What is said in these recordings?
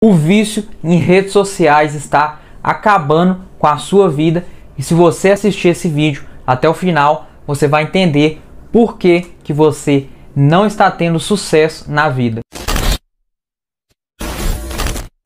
O vício em redes sociais está acabando com a sua vida e se você assistir esse vídeo até o final, você vai entender por que você não está tendo sucesso na vida.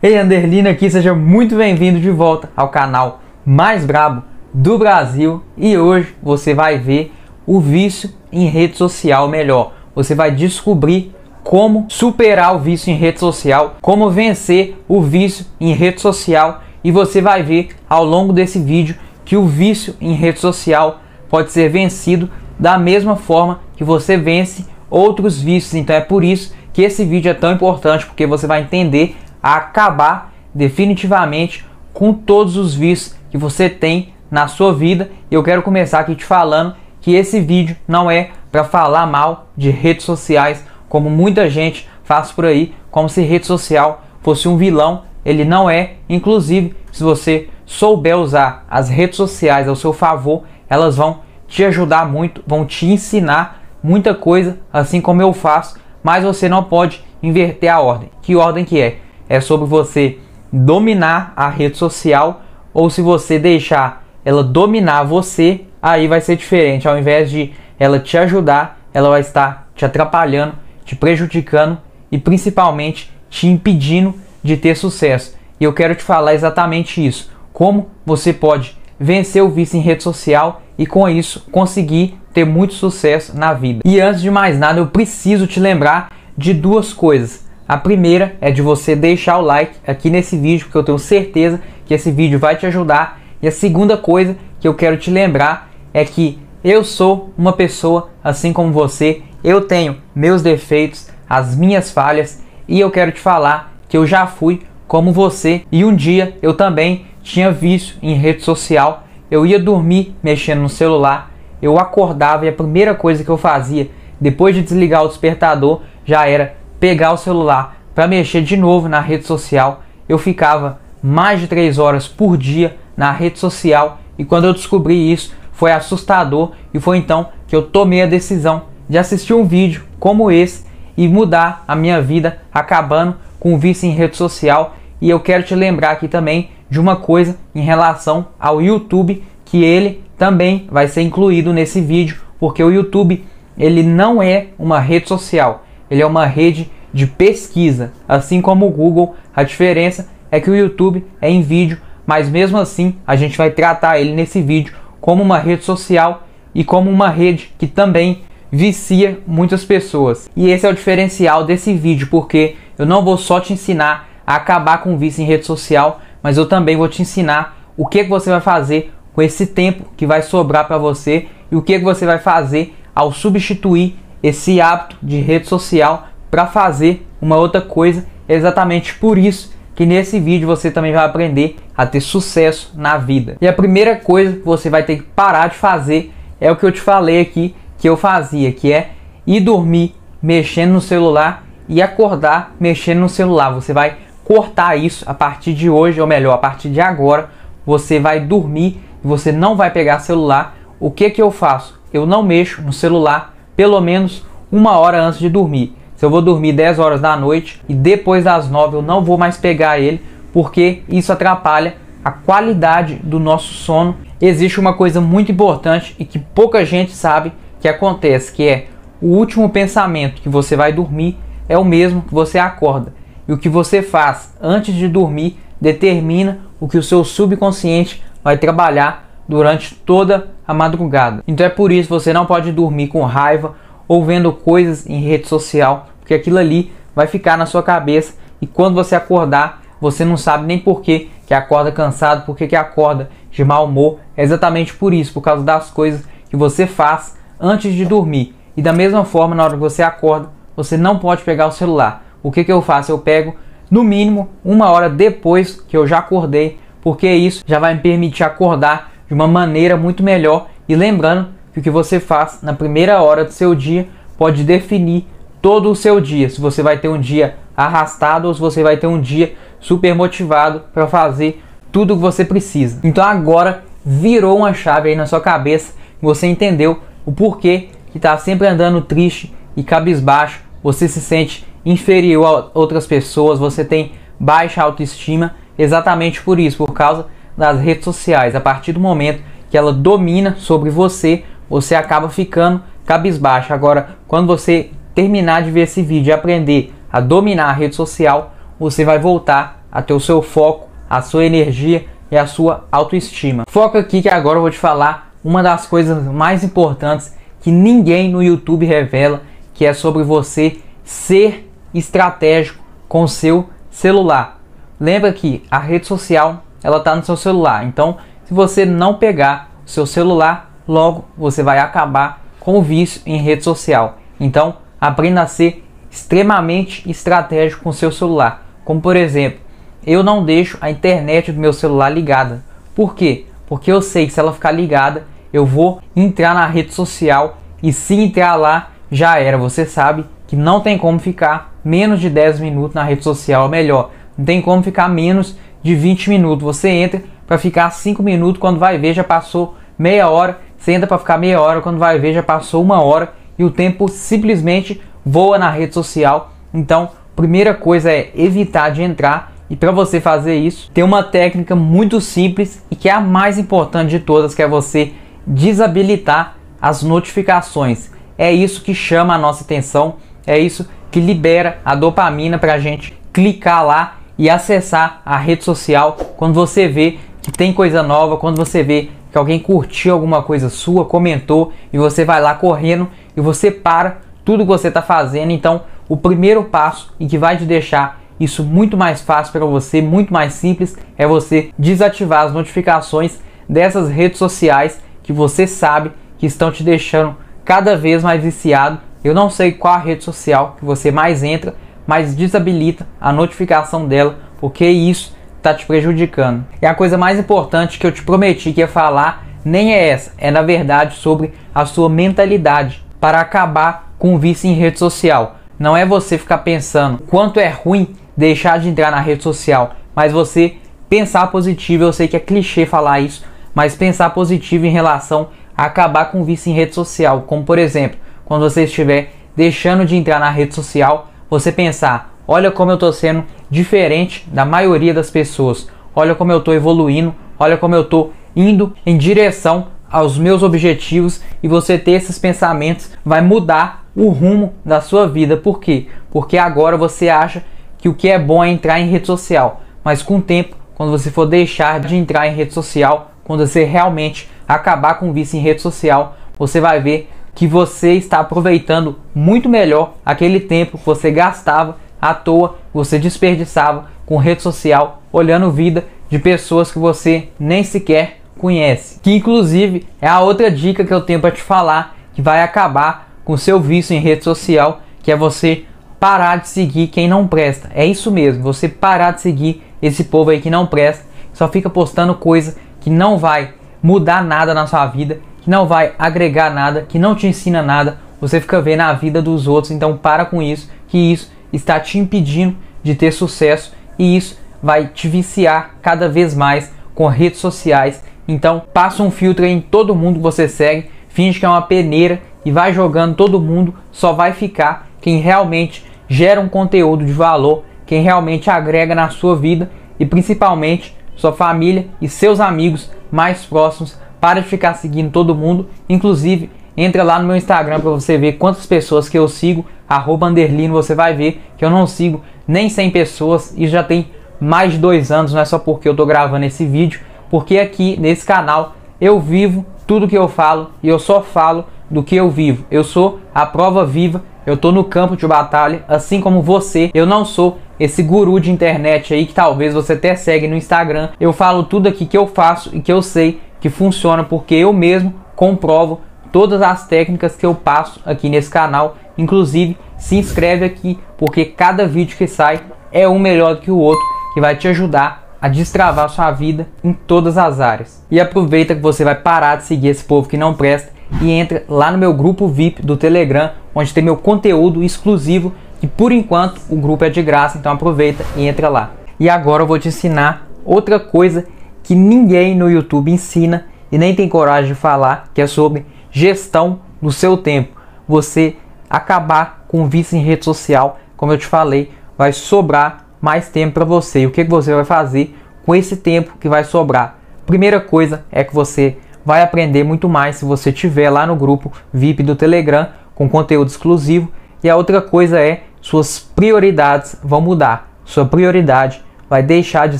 Ei, Anderlino aqui, seja muito bem-vindo de volta ao canal mais brabo do Brasil e hoje você vai ver o vício em rede social melhor. Você vai descobrir como superar o vício em rede social, como vencer o vício em rede social e você vai ver ao longo desse vídeo que o vício em rede social pode ser vencido da mesma forma que você vence outros vícios. Então é por isso que esse vídeo é tão importante, porque você vai entender a acabar definitivamente com todos os vícios que você tem na sua vida. Eu quero começar aqui te falando que esse vídeo não é para falar mal de redes sociais, como muita gente faz por aí, como se rede social fosse um vilão. Ele não é. Inclusive, se você souber usar as redes sociais ao seu favor, elas vão te ajudar muito, vão te ensinar muita coisa, assim como eu faço, mas você não pode inverter a ordem. Que ordem que é? É sobre você dominar a rede social, ou se você deixar ela dominar você, aí vai ser diferente. Ao invés de ela te ajudar, ela vai estar te atrapalhando, te prejudicando e principalmente te impedindo de ter sucesso. E eu quero te falar exatamente isso. Como você pode vencer o vício em rede social e com isso conseguir ter muito sucesso na vida. E antes de mais nada, eu preciso te lembrar de duas coisas. A primeira é de você deixar o like aqui nesse vídeo, porque eu tenho certeza que esse vídeo vai te ajudar. E a segunda coisa que eu quero te lembrar é que eu sou uma pessoa assim como você. Eu tenho meus defeitos, as minhas falhas, e eu quero te falar que eu já fui como você. E um dia eu também tinha vício em rede social. Eu ia dormir mexendo no celular, eu acordava e a primeira coisa que eu fazia depois de desligar o despertador já era pegar o celular para mexer de novo na rede social. Eu ficava mais de 3 horas por dia na rede social e quando eu descobri isso foi assustador e foi então que eu tomei a decisão de assistir um vídeo como esse e mudar a minha vida acabando com o vício em rede social. E eu quero te lembrar aqui também de uma coisa em relação ao YouTube, que ele também vai ser incluído nesse vídeo, porque o YouTube ele não é uma rede social, ele é uma rede de pesquisa, assim como o Google. A diferença é que o YouTube é em vídeo, mas mesmo assim a gente vai tratar ele nesse vídeo como uma rede social e como uma rede que também vicia muitas pessoas. E esse é o diferencial desse vídeo, porque eu não vou só te ensinar a acabar com o vício em rede social, mas eu também vou te ensinar o que você vai fazer com esse tempo que vai sobrar para você e o que você vai fazer ao substituir esse hábito de rede social para fazer uma outra coisa. É exatamente por isso que nesse vídeo você também vai aprender a ter sucesso na vida. E a primeira coisa que você vai ter que parar de fazer é o que eu te falei aqui que eu fazia, que é ir dormir mexendo no celular e acordar mexendo no celular. Você vai cortar isso a partir de hoje, ou melhor, a partir de agora. Você vai dormir e você não vai pegar celular. O que eu faço? Eu não mexo no celular pelo menos 1 hora antes de dormir. Se eu vou dormir 10 horas da noite e depois das 9 eu não vou mais pegar ele, porque isso atrapalha a qualidade do nosso sono. Existe uma coisa muito importante e que pouca gente sabe que acontece, que é o último pensamento que você vai dormir é o mesmo que você acorda. E o que você faz antes de dormir determina o que o seu subconsciente vai trabalhar durante toda a madrugada. Então é por isso que você não pode dormir com raiva ou vendo coisas em rede social, porque aquilo ali vai ficar na sua cabeça e quando você acordar, você não sabe nem por que acorda cansado, por que acorda de mau humor. É exatamente por isso, por causa das coisas que você faz antes de dormir. E da mesma forma, na hora que você acorda, você não pode pegar o celular. O que eu faço? Eu pego no mínimo 1 hora depois que eu já acordei, porque isso já vai me permitir acordar de uma maneira muito melhor. E lembrando que o que você faz na primeira hora do seu dia pode definir todo o seu dia. Se você vai ter um dia arrastado ou se você vai ter um dia super motivado para fazer tudo o que você precisa. Então agora virou uma chave aí na sua cabeça, você entendeu o porquê que está sempre andando triste e cabisbaixo, você se sente inferior a outras pessoas, você tem baixa autoestima, exatamente por isso, por causa das redes sociais. A partir do momento que ela domina sobre você, você acaba ficando cabisbaixo. Agora, quando você terminar de ver esse vídeo e aprender a dominar a rede social, você vai voltar a ter o seu foco, a sua energia e a sua autoestima. Foca aqui que agora eu vou te falar uma das coisas mais importantes que ninguém no YouTube revela, que é sobre você ser estratégico com o seu celular. Lembra que a rede social ela está no seu celular, então se você não pegar o seu celular, logo você vai acabar com o vício em rede social. Então aprenda a ser extremamente estratégico com o seu celular. Como por exemplo, eu não deixo a internet do meu celular ligada. Por quê? Porque eu sei que se ela ficar ligada, eu vou entrar na rede social e se entrar lá, já era. Você sabe que não tem como ficar menos de 10 minutos na rede social, ou melhor, não tem como ficar menos de 20 minutos. Você entra para ficar 5 minutos, quando vai ver já passou meia hora. Você entra para ficar meia hora, quando vai ver já passou 1 hora e o tempo simplesmente voa na rede social. Então, primeira coisa é evitar de entrar, e para você fazer isso, tem uma técnica muito simples e que é a mais importante de todas, que é você desabilitar as notificações. É isso que chama a nossa atenção, é isso que libera a dopamina para a gente clicar lá e acessar a rede social quando você vê que tem coisa nova, quando você vê que alguém curtiu alguma coisa sua, comentou, e você vai lá correndo e você para tudo que você está fazendo. Então, o primeiro passo e que vai te deixar isso muito mais fácil para você, muito mais simples, é você desativar as notificações dessas redes sociais que você sabe que estão te deixando cada vez mais viciado. Eu não sei qual a rede social que você mais entra, mas desabilita a notificação dela, porque isso está te prejudicando. E a coisa mais importante que eu te prometi que ia falar nem é essa, é na verdade sobre a sua mentalidade para acabar com o vício em rede social. Não é você ficar pensando quanto é ruim deixar de entrar na rede social, mas você pensar positivo. Eu sei que é clichê falar isso, mas pensar positivo em relação a acabar com o vício em rede social. Como por exemplo, quando você estiver deixando de entrar na rede social, você pensar: olha como eu estou sendo diferente da maioria das pessoas, olha como eu estou evoluindo, olha como eu estou indo em direção aos meus objetivos. E você ter esses pensamentos vai mudar o rumo da sua vida. Por quê? Porque agora você acha que o que é bom é entrar em rede social, mas com o tempo, quando você for deixar de entrar em rede social, quando você realmente acabar com o vício em rede social, você vai ver que você está aproveitando muito melhor aquele tempo que você gastava à toa, você desperdiçava com rede social, olhando vida de pessoas que você nem sequer conhece. Que inclusive é a outra dica que eu tenho para te falar, que vai acabar com o seu vício em rede social, que é você parar de seguir quem não presta. É isso mesmo, você parar de seguir esse povo aí que não presta, só fica postando coisa que não vai mudar nada na sua vida, que não vai agregar nada, que não te ensina nada. Você fica vendo a vida dos outros. Então para com isso, que isso está te impedindo de ter sucesso, e isso vai te viciar cada vez mais com redes sociais. Então passa um filtro em todo mundo que você segue, finge que é uma peneira e vai jogando todo mundo. Só vai ficar quem realmente gera um conteúdo de valor, quem realmente agrega na sua vida, e principalmente sua família e seus amigos mais próximos. Para de ficar seguindo todo mundo. Inclusive, entra lá no meu Instagram para você ver quantas pessoas que eu sigo, @Anderlino. Você vai ver que eu não sigo nem 100 pessoas e já tem mais de 2 anos. Não é só porque eu tô gravando esse vídeo, porque aqui nesse canal eu vivo tudo que eu falo e eu só falo do que eu vivo. Eu sou a prova viva. Eu tô no campo de batalha, assim como você. Eu não sou esse guru de internet aí que talvez você até segue no Instagram. Eu falo tudo aqui que eu faço e que eu sei que funciona, porque eu mesmo comprovo todas as técnicas que eu passo aqui nesse canal. Inclusive, se inscreve aqui, porque cada vídeo que sai é um melhor do que o outro, que vai te ajudar a destravar sua vida em todas as áreas. E aproveita que você vai parar de seguir esse povo que não presta e entra lá no meu grupo VIP do Telegram, onde tem meu conteúdo exclusivo, que por enquanto o grupo é de graça. Então aproveita e entra lá. E agora eu vou te ensinar outra coisa que ninguém no YouTube ensina e nem tem coragem de falar, que é sobre gestão do seu tempo. Você acabar com o vício em rede social, como eu te falei, vai sobrar mais tempo para você. E o que você vai fazer com esse tempo que vai sobrar? Primeira coisa é que você vai aprender muito mais se você estiver lá no grupo VIP do Telegram com conteúdo exclusivo. E a outra coisa é suas prioridades vão mudar. Sua prioridade vai deixar de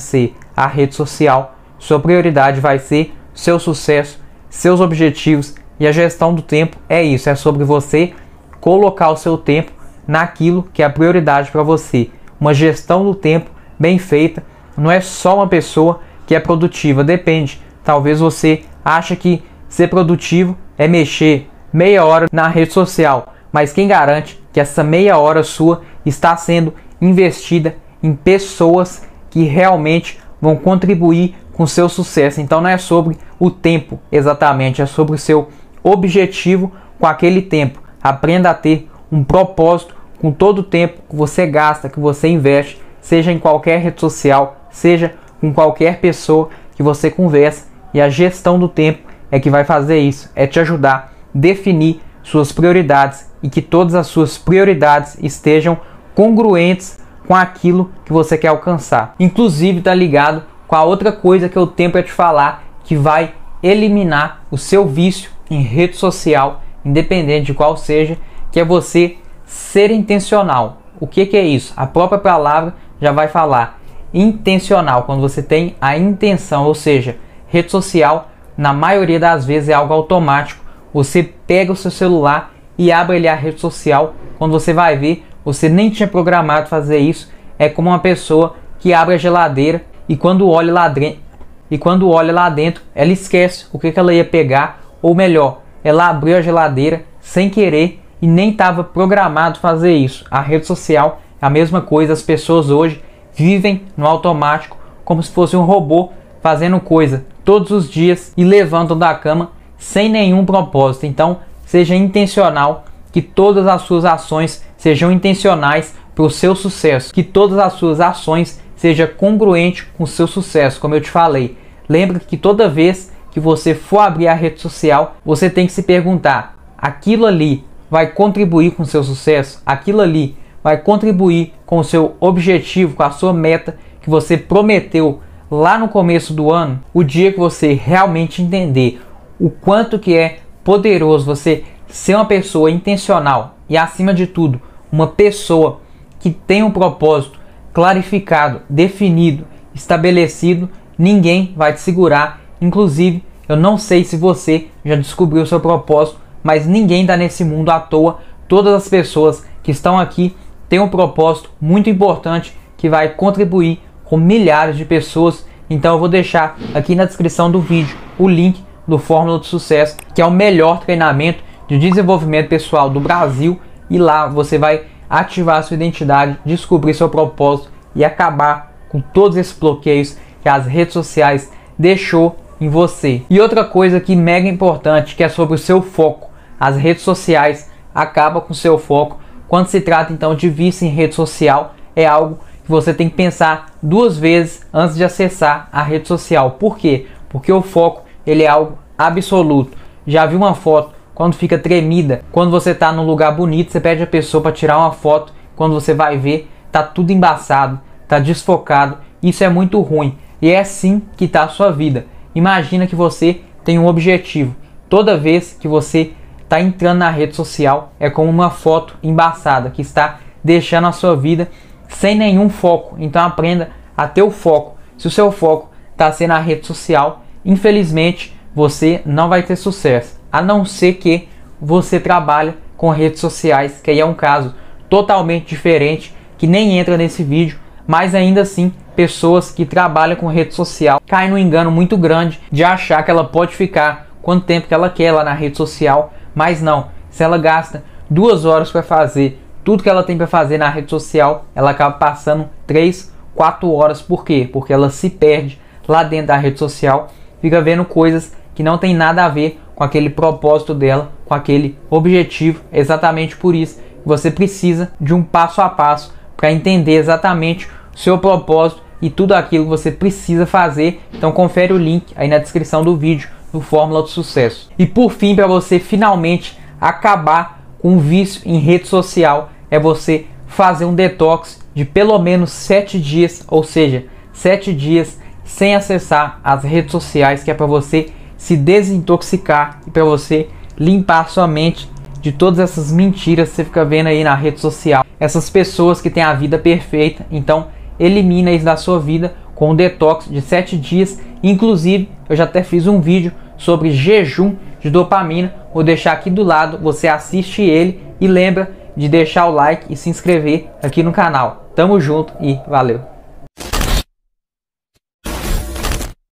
ser a rede social. Sua prioridade vai ser seu sucesso, seus objetivos, e a gestão do tempo é isso, é sobre você colocar o seu tempo naquilo que é a prioridade para você. Uma gestão do tempo bem feita não é só uma pessoa que é produtiva, depende. Talvez você ache que ser produtivo é mexer meia hora na rede social, mas quem garante que essa meia hora sua está sendo investida em pessoas que realmente vão contribuir com o seu sucesso? Então não é sobre o tempo exatamente, é sobre o seu objetivo com aquele tempo. Aprenda a ter um propósito com todo o tempo que você gasta, que você investe, seja em qualquer rede social, seja com qualquer pessoa que você conversa. E a gestão do tempo é que vai fazer isso, é te ajudar a definir suas prioridades e que todas as suas prioridades estejam congruentes com aquilo que você quer alcançar. Inclusive está ligado com a outra coisa que eu tenho para te falar, que vai eliminar o seu vício em rede social, independente de qual seja, que é você ser intencional. O que é isso? A própria palavra já vai falar. Intencional, quando você tem a intenção, ou seja, rede social, na maioria das vezes é algo automático. Você pega o seu celular e abre ali a rede social. Quando você vai ver, você nem tinha programado fazer isso. É como uma pessoa que abre a geladeira e quando olha lá dentro, ela esquece o que ela ia pegar, ou melhor, ela abriu a geladeira sem querer e nem estava programado fazer isso. A rede social é a mesma coisa. As pessoas hoje vivem no automático, como se fosse um robô fazendo coisa todos os dias e levantam da cama sem nenhum propósito. Então seja intencional, que todas as suas ações sejam intencionais para o seu sucesso, que todas as suas ações sejam congruentes com o seu sucesso. Como eu te falei, lembra que toda vez que você for abrir a rede social, você tem que se perguntar: aquilo ali vai contribuir com o seu sucesso? Aquilo ali vai contribuir com o seu objetivo, com a sua meta que você prometeu lá no começo do ano? O dia que você realmente entender o quanto que é poderoso você ser uma pessoa intencional e, acima de tudo, uma pessoa que tem um propósito clarificado, definido, estabelecido, ninguém vai te segurar. Inclusive, eu não sei se você já descobriu o seu propósito, mas ninguém está nesse mundo à toa. Todas as pessoas que estão aqui têm um propósito muito importante que vai contribuir com milhares de pessoas. Então eu vou deixar aqui na descrição do vídeo o link do Fórmula do Sucesso, que é o melhor treinamento de desenvolvimento pessoal do Brasil. E lá você vai ativar a sua identidade, descobrir seu propósito e acabar com todos esses bloqueios que as redes sociais deixou em você. E outra coisa que é mega importante, que é sobre o seu foco. As redes sociais acabam com o seu foco. Quando se trata então de vício em rede social, é algo que você tem que pensar duas vezes antes de acessar a rede social. Por quê? Porque o foco ele é algo absoluto. Já viu uma foto quando fica tremida? Quando você está num lugar bonito, você pede a pessoa para tirar uma foto, quando você vai ver, tá tudo embaçado, tá desfocado. Isso é muito ruim. E é assim que está a sua vida. Imagina que você tem um objetivo. Toda vez que você está entrando na rede social, é como uma foto embaçada que está deixando a sua vida sem nenhum foco. Então aprenda a ter o foco. Se o seu foco está sendo a rede social, infelizmente você não vai ter sucesso, a não ser que você trabalhe com redes sociais, que aí é um caso totalmente diferente, que nem entra nesse vídeo. Mas ainda assim, pessoas que trabalham com rede social caem no engano muito grande de achar que ela pode ficar quanto tempo que ela quer lá na rede social. Mas não, se ela gasta 2 horas para fazer tudo que ela tem para fazer na rede social, ela acaba passando 3, 4 horas. Por quê? Porque ela se perde lá dentro da rede social, fica vendo coisas que não tem nada a ver com aquele propósito dela, com aquele objetivo. Exatamente por isso que você precisa de um passo a passo para entender exatamente o seu propósito e tudo aquilo que você precisa fazer. Então confere o link aí na descrição do vídeo do Fórmula do Sucesso. E por fim, para você finalmente acabar com o vício em rede social, é você fazer um detox de pelo menos 7 dias, ou seja, 7 dias sem acessar as redes sociais, que é para você se desintoxicar e para você limpar sua mente de todas essas mentiras que você fica vendo aí na rede social. Essas pessoas que têm a vida perfeita, então elimina isso da sua vida com um detox de 7 dias. Inclusive, eu já até fiz um vídeo sobre jejum de dopamina. Vou deixar aqui do lado, você assiste ele e lembra de deixar o like e se inscrever aqui no canal. Tamo junto e valeu!